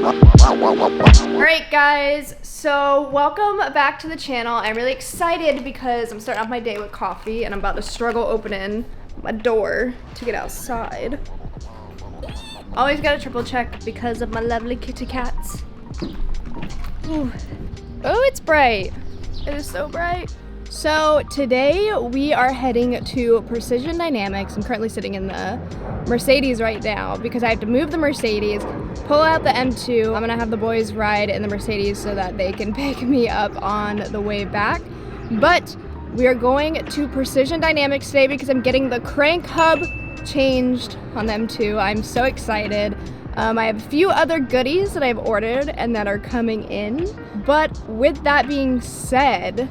Alright guys, so welcome back to the channel. I'm really excited because I'm starting off my day with coffee and I'm about to struggle opening my door to get outside. Always gotta triple check because of my lovely kitty cats. Ooh. Oh, it's bright. It is so bright. So today we are heading to Precision Dynamics. I'm currently sitting in the Mercedes right now because I have to move the Mercedes, pull out the M2. I'm gonna have the boys ride in the Mercedes so that they can pick me up on the way back. But we are going to Precision Dynamics today because I'm getting the crank hub changed on the M2. I'm so excited. I have a few other goodies that I've ordered and that are coming in. But with that being said,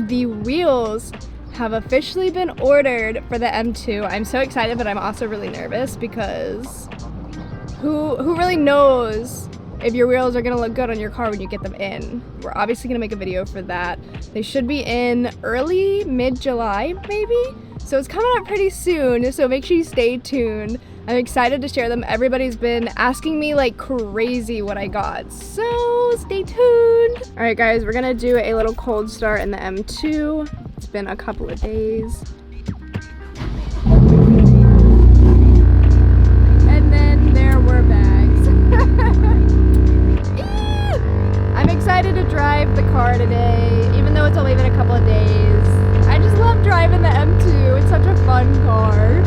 the wheels have officially been ordered for the M2. I'm so excited, but I'm also really nervous because who really knows if your wheels are gonna look good on your car when you get them in. We're obviously gonna make a video for that. They should be in early, mid-July maybe? So it's coming up pretty soon, so make sure you stay tuned. I'm excited to share them. Everybody's been asking me like crazy what I got, so stay tuned. All right guys, we're gonna do a little cold start in the M2. It's been a couple of days. And then there were bags. I'm excited to drive the car today, even though it's only been a couple of days. I just love driving the M2. It's such a fun car.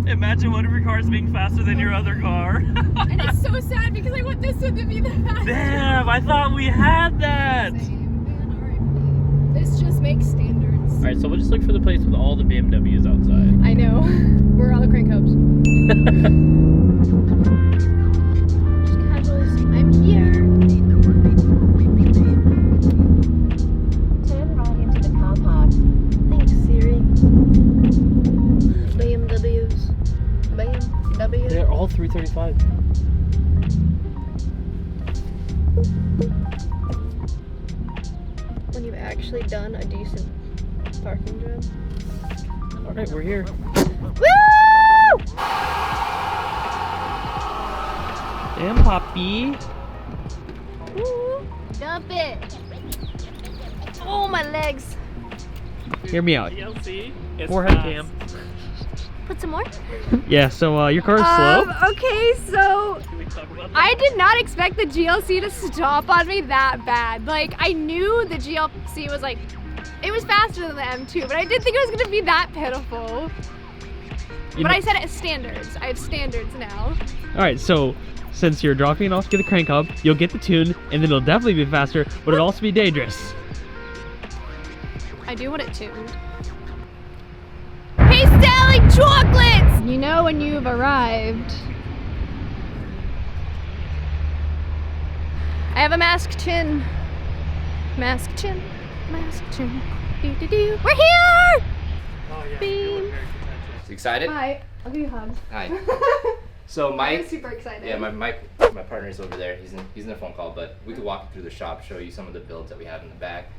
Imagine one of your cars being faster than your other car. And it's so sad because I want this one to be the fastest. Damn, I thought we had that. Same, man, this just makes standards. Alright, so we'll just look for the place with all the BMWs outside. I know. Where are all the crank hubs? Just casuals. I'm here. Turn right into the car park. Thanks, Siri. BMWs. BMW. They're all 335. When you've actually done a decent parking job. Alright, we're here. Woo! Damn, Poppy. Woo! Dump it. Oh, my legs. Hear me out. DLC is Forehead fast. cam. Put some more? Yeah, so your car is slow? Okay, so Can we talk about that? I did not expect the GLC to stop on me that bad. Like, I knew the GLC was like, it was faster than the M2, but I didn't think it was gonna be that pitiful. I said it as standards. I have standards now. Alright, so since you're dropping it off to the crank hub, you'll get the tune, and then it'll definitely be faster, but it'll also be dangerous. I do want it tuned. Hey, selling chocolates! You know when you've arrived. I have a mask chin. Mask chin. Mask chin. Do do do. We're here! Oh, yeah, Beam. Excited? Hi. I'll give you a hug. Hi. So I'm Mike, super excited. yeah, my partner's over there. He's in a phone call, but we could walk you through the shop, show you some of the builds that we have in the back,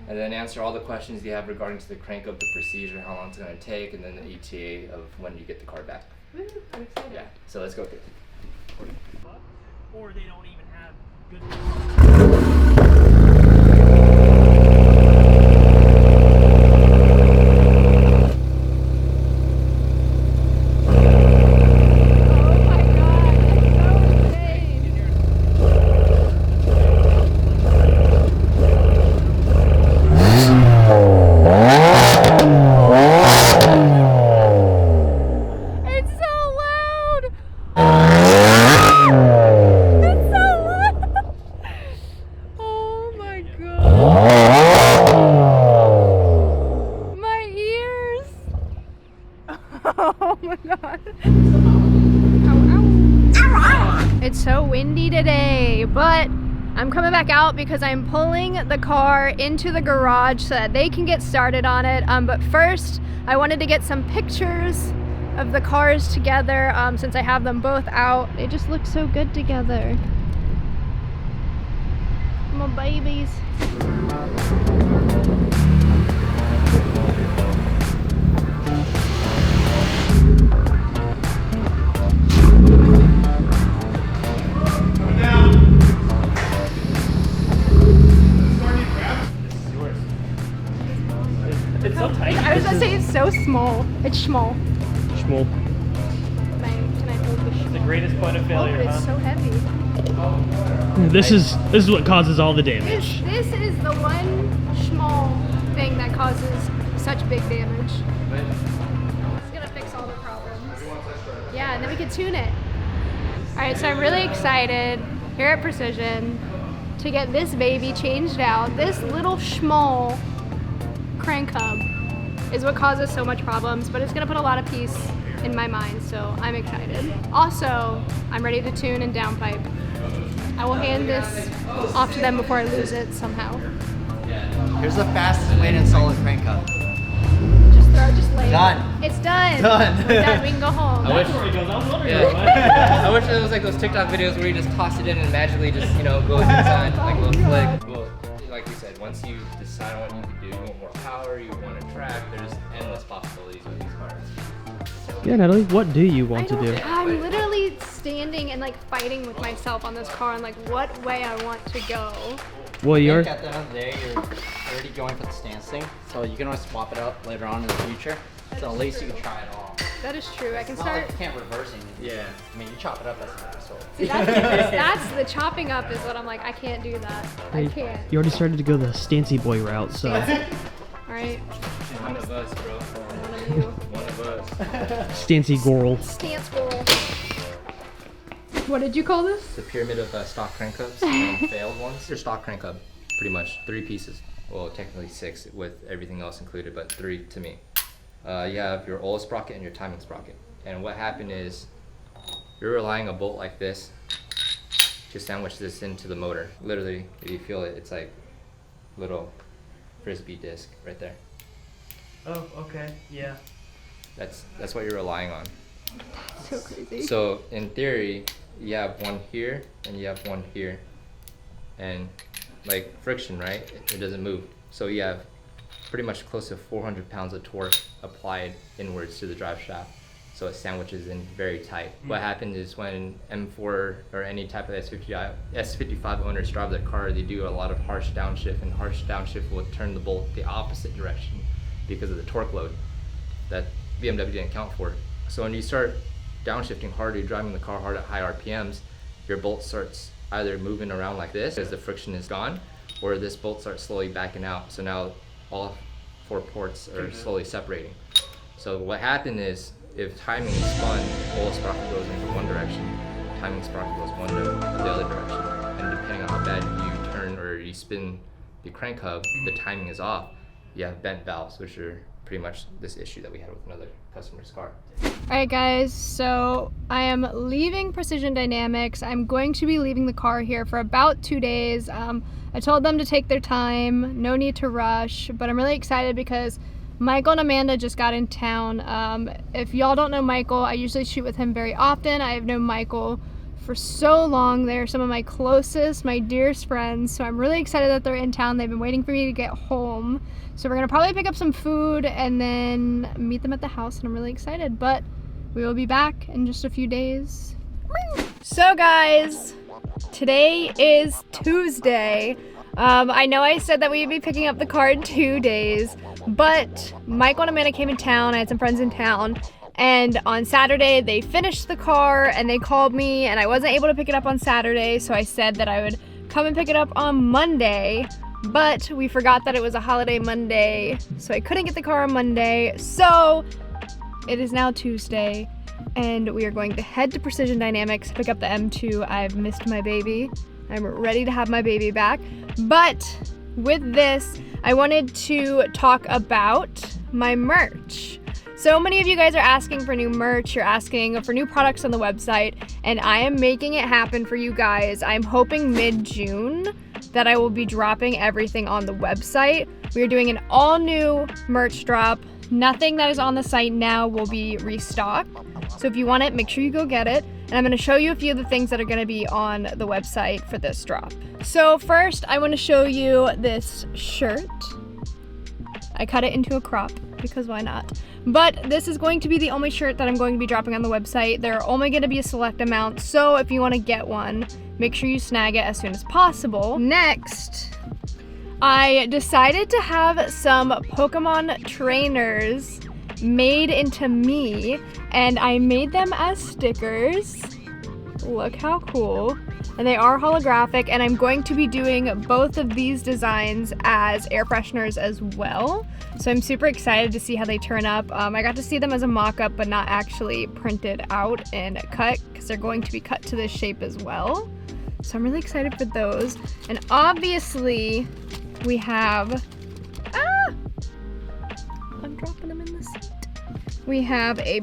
and then answer all the questions you have regarding to the crank up, the procedure, how long it's going to take, and then the ETA of when you get the car back. Woo, I'm excited. Yeah. So let's go. Or they don't even have good. It's so windy today, but I'm coming back out because I'm pulling the car into the garage so that they can get started on it. But first, I wanted to get some pictures of the cars together since I have them both out. They just look so good together. My babies. It's so tight. I was gonna say it's so small. It's small. Schmoll. Can I hold the It's the greatest point of Oh, failure, but it's huh? so heavy. This is what causes all the damage. This is the one small thing that causes such big damage. It's gonna fix all the problems. Yeah, and then we can tune it. Alright, so I'm really excited here at Precision to get this baby changed out. This little small crank hub is what causes so much problems, but it's gonna put a lot of peace in my mind, so I'm excited. Also, I'm ready to tune and downpipe. I will hand this off to them before I lose it somehow. Here's the fastest way to install a crank hub. Just lay it. Done. It's done. Done. We're done. We can go home. I wish, That's where it goes. I was wondering yeah. I wish it was like those TikTok videos where you just toss it in and magically just, you know, goes inside like a little flick. Well, like you said, once you decide on what you can do, you want more power, you want a track, there's endless possibilities with these cars. Yeah, Natalie, what do you want to do? I'm literally standing and like fighting with myself on this car and like what way I want to go. Well, I you're think at the end of the day, you're already going for the stance thing, so you can always swap it up later on in the future. So at least you can try it all. That is true. I can It's not like start. you can't reverse anything. Yeah. I mean, you chop it up as an asshole. See, that's the chopping up is what I'm like. I can't do that. I can't. you already started to go the Stancy boy route, so All right. One of us, bro. One of you. One of us. Stancy Gorl. Stance goal. What did you call this? It's a pyramid of stock crank hubs and failed ones. Your stock crank hub, pretty much 3 pieces. Well, technically 6 with everything else included, but 3 to me. You have your oil sprocket and your timing sprocket. And what happened is you're relying a bolt like this to sandwich this into the motor. Literally, if you feel it, it's like little frisbee disc right there. Oh, okay. Yeah. That's what you're relying on. So crazy. So in theory, you have one here and you have one here, and like friction, right? It doesn't move. So you have pretty much close to 400 pounds of torque applied inwards to the drive shaft. So it sandwiches in very tight. What happens is when M4 or any type of S55 owners drive their car, they do a lot of harsh downshift, and harsh downshift will turn the bolt the opposite direction because of the torque load that BMW didn't account for. So when you start downshifting hard, you're driving the car hard at high RPMs, your bolt starts either moving around like this as the friction is gone, or this bolt starts slowly backing out. So now all 4 ports are slowly separating. So what happened is, if timing is spun, oil sprocket goes into one direction, timing sprocket goes the other direction. And depending on how bad you turn or you spin the crank hub, the timing is off. You have bent valves, which are pretty much this issue that we had with another customer's car. Alright guys, so I am leaving Precision Dynamics. I'm going to be leaving the car here for about 2 days. I told them to take their time, no need to rush, but I'm really excited because Michael and Amanda just got in town. If y'all don't know Michael, I usually shoot with him very often. I have known Michael for so long. They're some of my closest, my dearest friends, so I'm really excited that they're in town. They've been waiting for me to get home. So we're gonna probably pick up some food and then meet them at the house, and I'm really excited, but we will be back in just a few days. So guys, today is Tuesday. I know I said that we'd be picking up the car in 2 days, but Michael and Amanda came in town. I had some friends in town, and on Saturday they finished the car and they called me, and I wasn't able to pick it up on Saturday, so I said that I would come and pick it up on Monday, but we forgot that it was a holiday Monday, so I couldn't get the car on Monday. So it is now Tuesday, and we are going to head to Precision Dynamics to pick up the M2. I've missed my baby. I'm ready to have my baby back. But with this, I wanted to talk about my merch. So many of you guys are asking for new merch, you're asking for new products on the website, and I am making it happen for you guys. I'm hoping mid-June that I will be dropping everything on the website. We are doing an all new merch drop. Nothing that is on the site now will be restocked. So if you want it, make sure you go get it. And I'm gonna show you a few of the things that are gonna be on the website for this drop. So first, I wanna show you this shirt. I cut it into a crop because why not? But this is going to be the only shirt that I'm going to be dropping on the website. There are only going to be a select amount, so if you want to get one, make sure you snag it as soon as possible. Next, I decided to have some Pokemon trainers made into me, and I made them as stickers. Look how cool. And they are holographic, and I'm going to be doing both of these designs as air fresheners as well. So I'm super excited to see how they turn up. I got to see them as a mock-up, but not actually printed out and cut, because they're going to be cut to this shape as well. So I'm really excited for those. And obviously, we have, I'm dropping them in the seat. We have a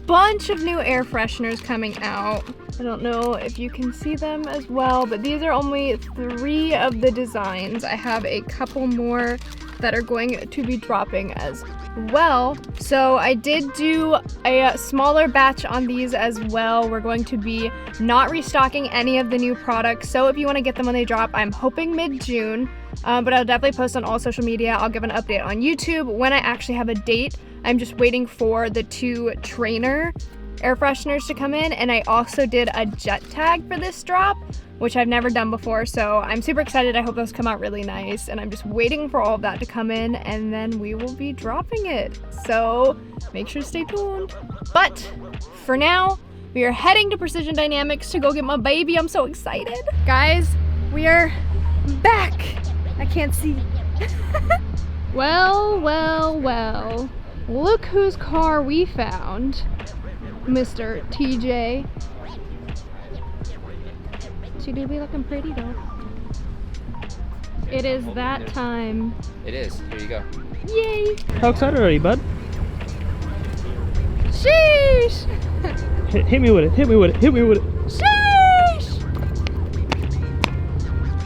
bunch of new air fresheners coming out. I don't know if you can see them as well, but these are only 3 of the designs. I have a couple more that are going to be dropping as well. So I did do a smaller batch on these as well. We're going to be not restocking any of the new products. So if you want to get them when they drop, I'm hoping mid-June, but I'll definitely post on all social media. I'll give an update on YouTube when I actually have a date. I'm just waiting for the 2 trainer air fresheners to come in, and I also did a jet tag for this drop, which I've never done before, so I'm super excited. I hope those come out really nice, and I'm just waiting for all of that to come in, and then we will be dropping it. So make sure to stay tuned. But for now, we are heading to Precision Dynamics to go get my baby. I'm so excited. Guys, we are back. I can't see. Well, well, well. Look whose car we found. Mr. TJ. She do be looking pretty though. It is that time. It is. Here you go. Yay! How excited are you, bud? Sheesh! Hit me with it, hit me with it, hit me with it. Sheesh!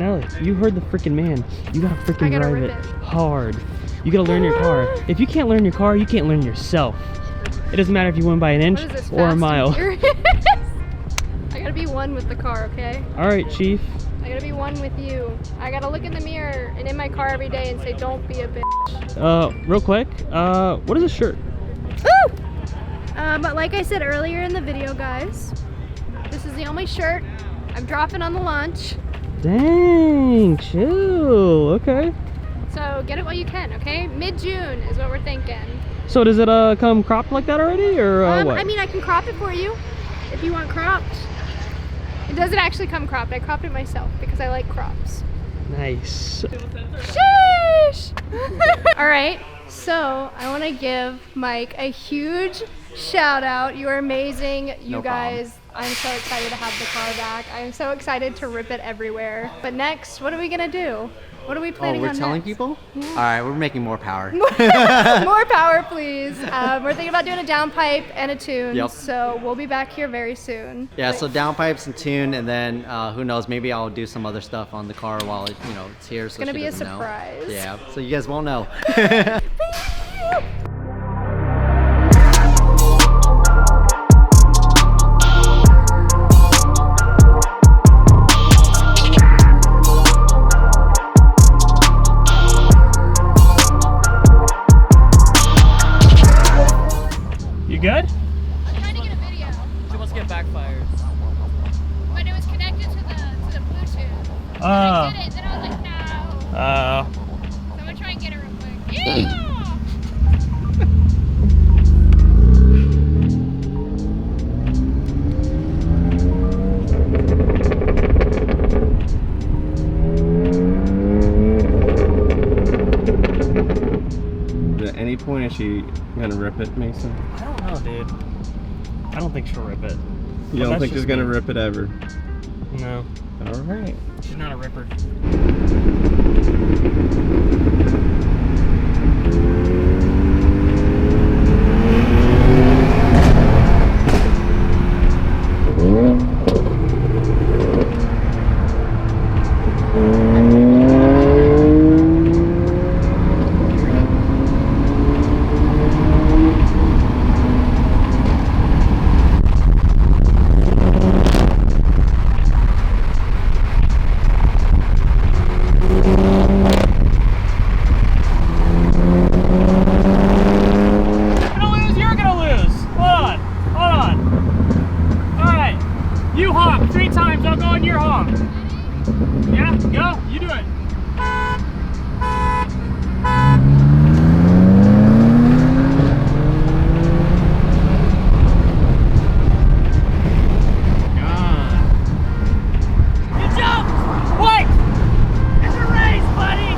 Natalie, you heard the freaking man. You gotta freaking gotta drive rip it it. hard. You gotta learn your car. If you can't learn your car, you can't learn yourself. It doesn't matter if you win by an inch What is this, or a Fast and mile. Furious? I gotta be one with the car, okay? Alright, Chief. I gotta be one with you. I gotta look in the mirror and in my car every day and say, don't be a bitch. Real quick, what is this shirt? Woo! But like I said earlier in the video, guys, this is the only shirt I'm dropping on the launch. Dang, chill, okay. So get it while you can, okay? Mid-June is what we're thinking. So does it come cropped like that already, or what? I mean, I can crop it for you if you want cropped. It doesn't actually come cropped. I cropped it myself because I like crops. Nice. Sheesh! All right, so I want to give Mike a huge shout out. You are amazing. You No guys, I'm so excited to have the car back. I'm so excited to rip it everywhere. But next, what are we going to do? What are we planning on we're telling next? people? All right, we're making more power. More power, please. We're thinking about doing a downpipe and a tune. Yep. So we'll be back here very soon. Yeah, so downpipes and tune, and then who knows, maybe I'll do some other stuff on the car while it's here. It's gonna be a surprise. Yeah, so you guys won't know. Good? I'm trying to get a video, She wants to get backfired. but it was connected to the Bluetooth. Oh. I did it, then I was like, no. So I'm gonna try and get it real quick. Yeah! At any point is she gonna rip it, Mason? I don't know, dude. I don't think she'll rip it. You But don't that's think she's just gonna me. rip it ever? No. Alright. She's not a ripper. I'll go in your honk. Yeah, go. You do it. You jump! Wait! It's a race, buddy!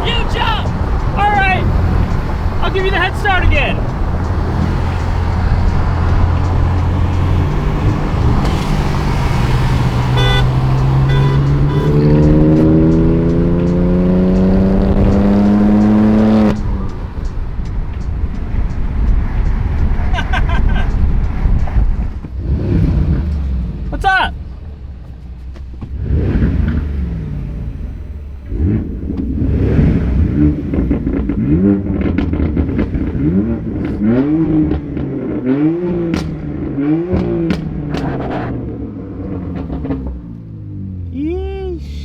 You jump! Alright! I'll give you the head start again. What's up? Yeesh.